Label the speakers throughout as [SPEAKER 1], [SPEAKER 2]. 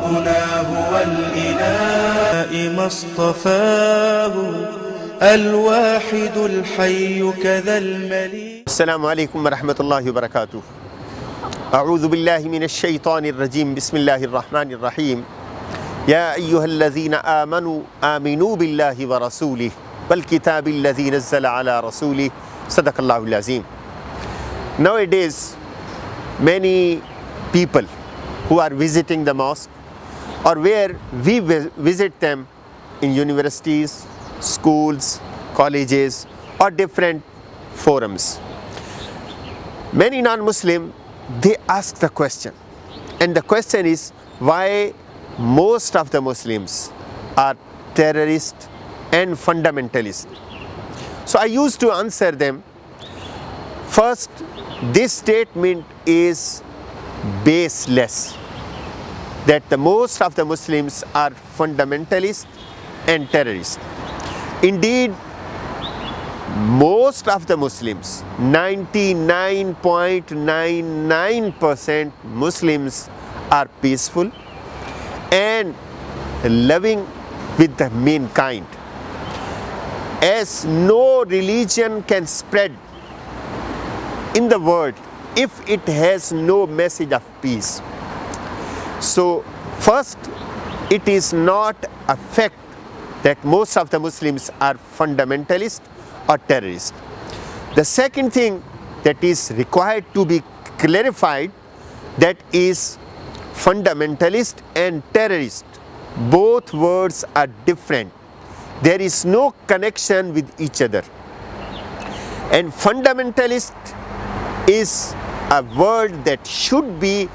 [SPEAKER 1] ربنا هو الإله ما اصطفاه الواحد الحي كذا المليك.
[SPEAKER 2] السلام عليكم ورحمة الله وبركاته. أعوذ بالله من الشيطان الرجيم. بسم الله الرحمن الرحيم. يا أيها الذين آمنوا بالله ورسوله والكتاب الذي نزل على رسوله صدق الله العظيم. Nowadays, many people who are visiting the mosque or where we visit them in universities, schools, colleges or different forums. Many non-Muslim, they ask the question, and the question is why most of the Muslims are terrorists and fundamentalists. So I used to answer them. First, this statement is baseless, that the most of the Muslims are fundamentalists and terrorists. Indeed, most of the Muslims, 99.99% Muslims are peaceful and loving with the mankind, as no religion can spread in the world if it has no message of peace. So first, it is not a fact that most of the Muslims are fundamentalists or terrorists. The second thing that is required to be clarified, that is fundamentalist and terrorist. Both words are different. There is no connection with each other. And fundamentalist is a word that should be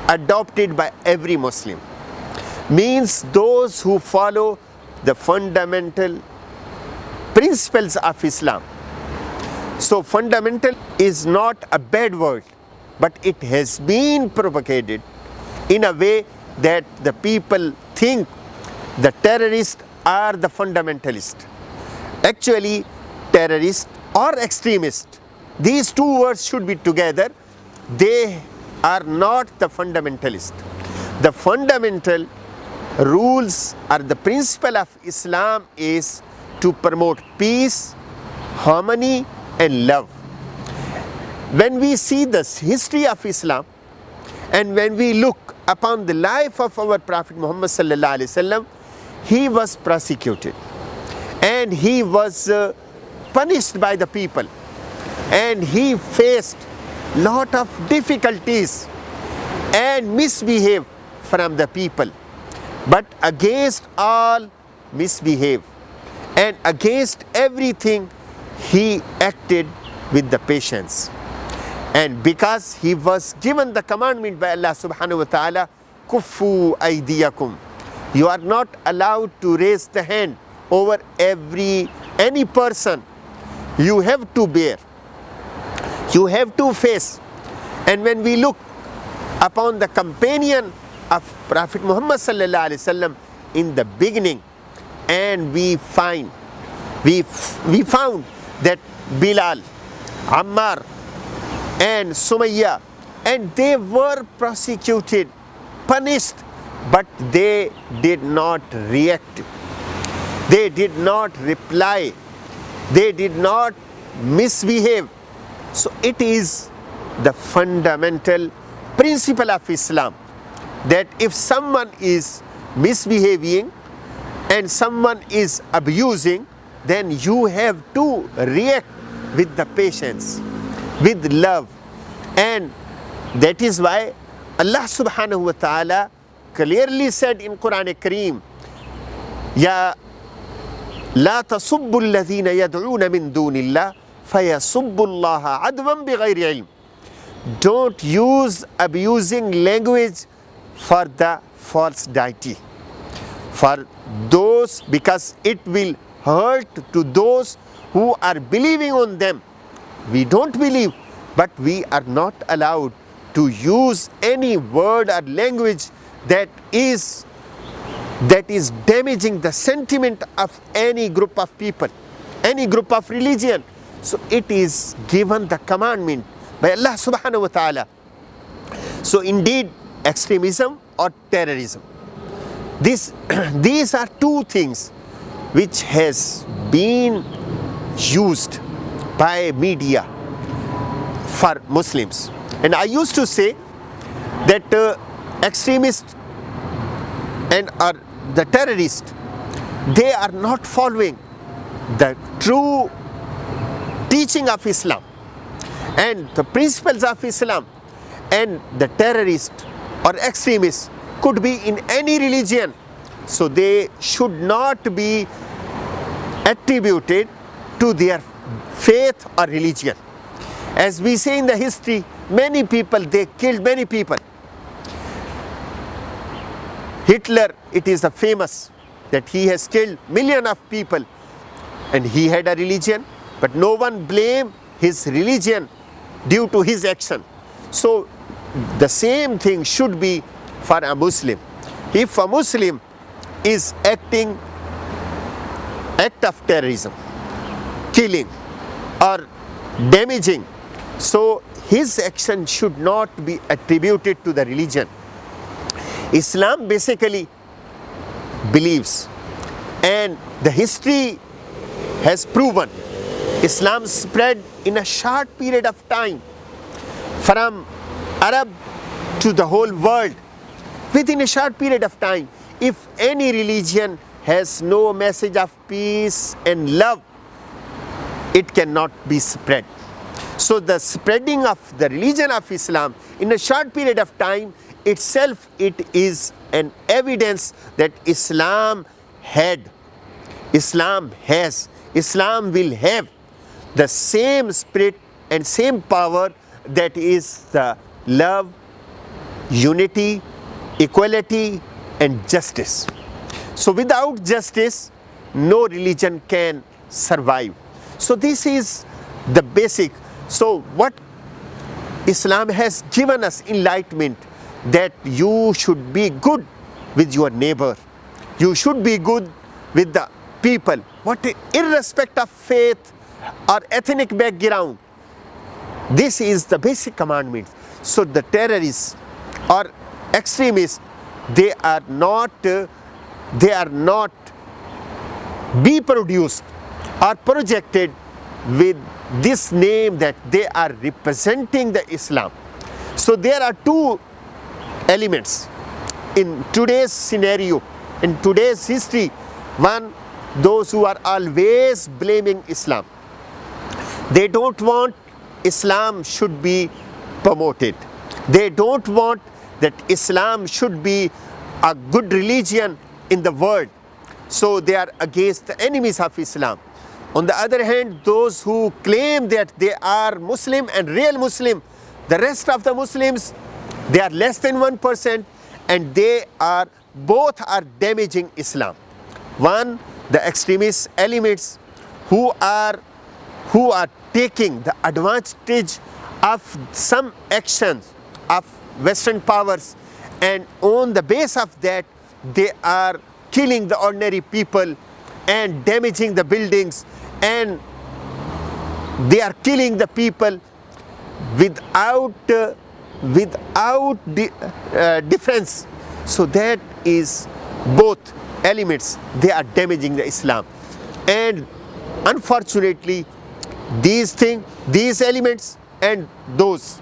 [SPEAKER 2] adopted by every Muslim. Means those who follow the fundamental principles of Islam. So fundamental is not a bad word, but it has been propagated in a way that the people think the terrorists are the fundamentalist. Actually, terrorist or extremist, these two words should be together. They are not the fundamentalist. The fundamental rules or the principle of Islam is to promote peace, harmony and love. When we see the history of Islam and when we look upon the life of our Prophet Muhammad sallallahu alaihi wasallam, he was prosecuted and he was punished by the people, and he faced lot of difficulties and misbehave from the people. But against all misbehave and against everything, he acted with the patience. And because he was given the commandment by Allah subhanahu wa ta'ala, kuffu aydiyakum, you are not allowed to raise the hand over any person. You have to bear, you have to face. And when we look upon the companion of Prophet Muhammad sallallahu alaihi wasallam in the beginning, and we found that Bilal, Ammar and Sumayya, and they were prosecuted, punished, but they did not react, they did not reply, they did not misbehave. So it is the fundamental principle of Islam that if someone is misbehaving and someone is abusing, then you have to react with the patience, with love. And that is why Allah subhanahu wa ta'ala clearly said in Quran Kareem, Ya la tasubbu alladhina yad'una min dunillah fayasubbu Allaha adwan bighayri ilm. Don't use abusing language for the false deity, for those, because it will hurt to those who are believing on them. We don't believe, but we are not allowed to use any word or language that is damaging the sentiment of any group of people, any group of religion. So it is given the commandment by Allah subhanahu wa ta'ala. So indeed, extremism or terrorism, These are two things which has been used by media for Muslims. And I used to say that extremists and the terrorists, they are not following the true teaching of Islam and the principles of Islam. And the terrorist or extremists could be in any religion, so they should not be attributed to their faith or religion. As we say in the history, many people, they killed many people. Hitler, it is famous that he has killed millions of people, and he had a religion, but no one blamed his religion due to his action. So the same thing should be for a Muslim. If a Muslim is acting act of terrorism, killing or damaging, so his action should not be attributed to the religion. Islam basically believes, and the history has proven, Islam spread in a short period of time from Arab to the whole world within a short period of time. If any religion has no message of peace and love, it cannot be spread. So the spreading of the religion of Islam in a short period of time itself, it is an evidence that Islam had, Islam has, Islam will have the same spirit and same power, that is the love, unity, equality and justice. So without justice, no religion can survive. So this is the basic. So what Islam has given us enlightenment, that you should be good with your neighbor, you should be good with the people, irrespective of faith or ethnic background. This is the basic commandment. So the terrorists or extremists, they are not be produced or projected with this name that they are representing the Islam. So there are two elements in today's scenario, in today's history. One, those who are always blaming Islam. They don't want Islam should be promoted. They don't want that Islam should be a good religion in the world. So they are against the enemies of Islam. On the other hand, those who claim that they are Muslim and real Muslim, the rest of the Muslims, they are less than 1%, and they are both are damaging Islam. One, the extremist elements who are taking the advantage of some actions of Western powers, and on the base of that they are killing the ordinary people and damaging the buildings, and they are killing the people without defense. So that is both elements, they are damaging the Islam. And unfortunately, these elements and those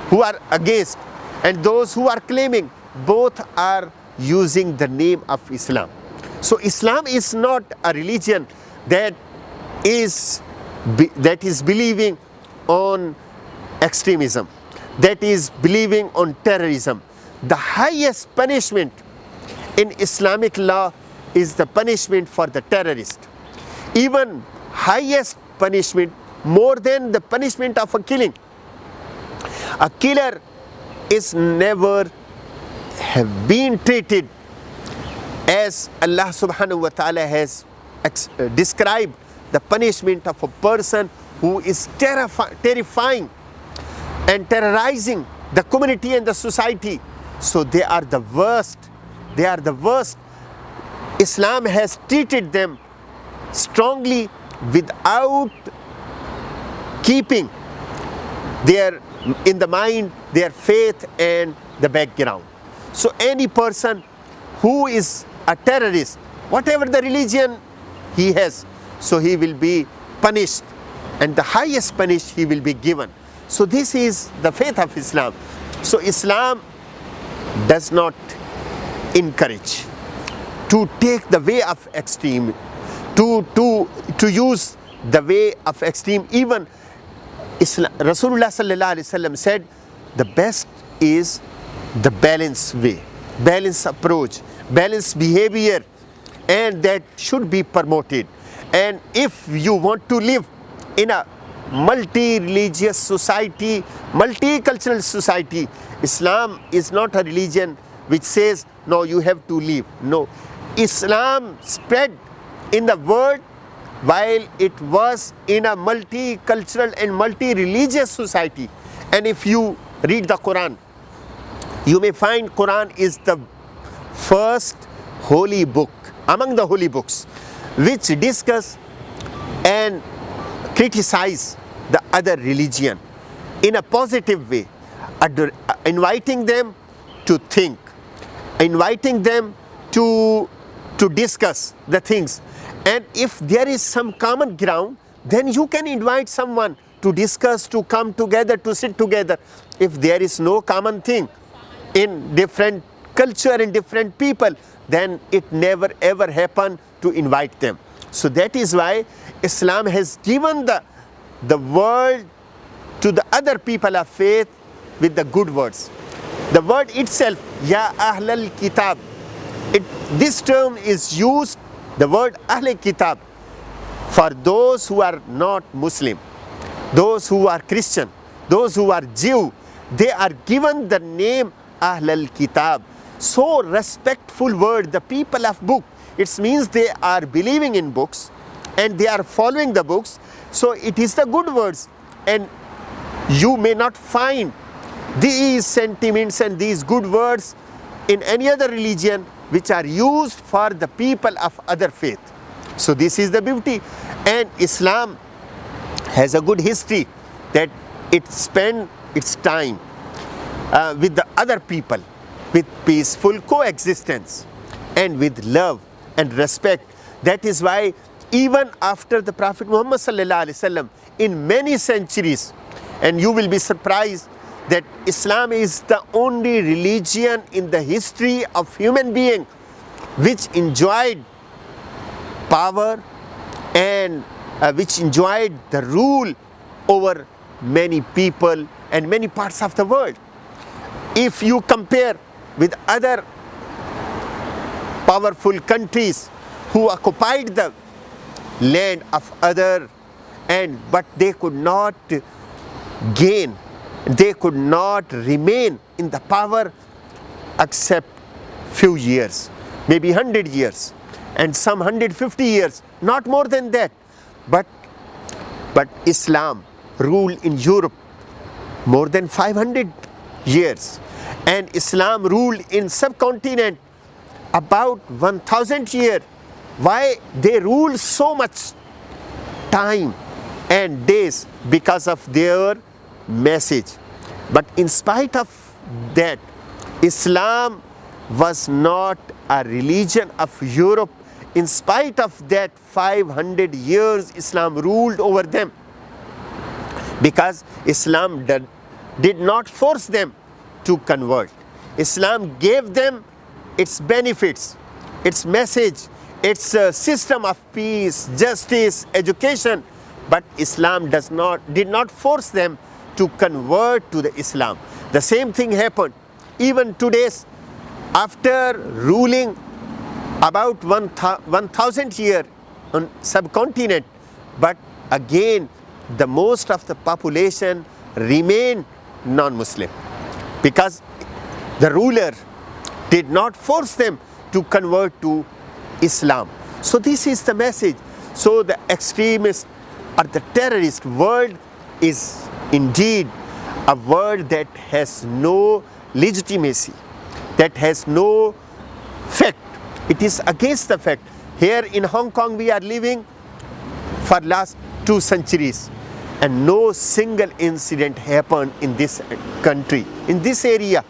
[SPEAKER 2] who are against and those who are claiming, both are using the name of Islam. So Islam is not a religion that is believing on extremism, that is believing on terrorism. The highest punishment in Islamic law is the punishment for the terrorist. Even highest punishment, more than the punishment of a killing. A killer is never have been treated as Allah subhanahu wa ta'ala has described the punishment of a person who is terrifying and terrorizing the community and the society. So they are the worst. They are the worst. Islam has treated them strongly without keeping in the mind their faith and the background. So any person who is a terrorist, whatever the religion he has, so he will be punished, and the highest punish he will be given. So this is the faith of Islam. So Islam does not encourage to take the way of extreme, to use the way of extreme. Even Rasulullah sallallahu alaihi wasallam said the best is the balanced way, balanced approach, balanced behavior, and that should be promoted. And if you want to live in a multi-religious society, multicultural society, Islam is not a religion which says no, you have to leave. No, Islam spread in the world while it was in a multicultural and multi-religious society. And if you read the Quran, you may find Quran is the first holy book among the holy books which discuss and criticize the other religion in a positive way, inviting them to think, inviting them to discuss the things. And if there is some common ground, then you can invite someone to discuss, to come together, to sit together. If there is no common thing in different culture and different people, then it never ever happen to invite them. So that is why Islam has given the world to the other people of faith with the good words. The word itself, Ya Ahlal Kitab, this term is used, the word Ahlul Kitab, for those who are not Muslim, those who are Christian, those who are Jew. They are given the name Ahlul Kitab. So respectful word, the people of book. It means they are believing in books and they are following the books. So it is the good words, and you may not find these sentiments and these good words in any other religion which are used for the people of other faith. So this is the beauty. And Islam has a good history that it spent its time with the other people, with peaceful coexistence and with love and respect. That is why even after the Prophet Muhammad sallallahu alaihi wasallam, in many centuries, and you will be surprised that Islam is the only religion in the history of human being which enjoyed power and which enjoyed the rule over many people and many parts of the world. If you compare with other powerful countries who occupied the land of other, but they could not gain, they could not remain in the power except few years, maybe 100 years, and some 150 years, not more than that. But Islam ruled in Europe more than 500 years, and Islam ruled in subcontinent about 1000 years. Why they ruled so much time and days? Because of their message. But in spite of that, Islam was not a religion of Europe. In spite of that, 500 years Islam ruled over them, because Islam did not force them to convert. Islam gave them its benefits, its message, its system of peace, justice, education, but Islam did not force them to convert to the Islam. The same thing happened even today, after ruling about 1000 years on subcontinent, but again the most of the population remain non-Muslim, because the ruler did not force them to convert to Islam. So this is the message. So the extremist or the terrorist word is indeed a word that has no legitimacy, that has no fact. It is against the fact. Here in Hong Kong we are living for last 2 centuries, and no single incident happened in this country, in this area,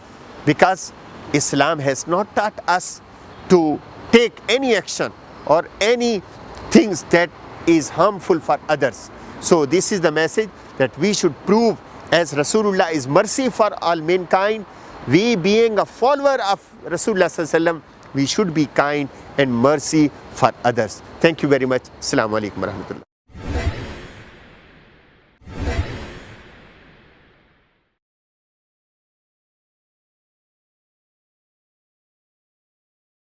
[SPEAKER 2] because Islam has not taught us to take any action or any things that is harmful for others. So this is the message that we should prove, as Rasulullah is mercy for all mankind. We being a follower of Rasulullah sallallahu alaihi wasallam, we should be kind and mercy for others. Thank you very much. Assalamu alaikum warahmatullah.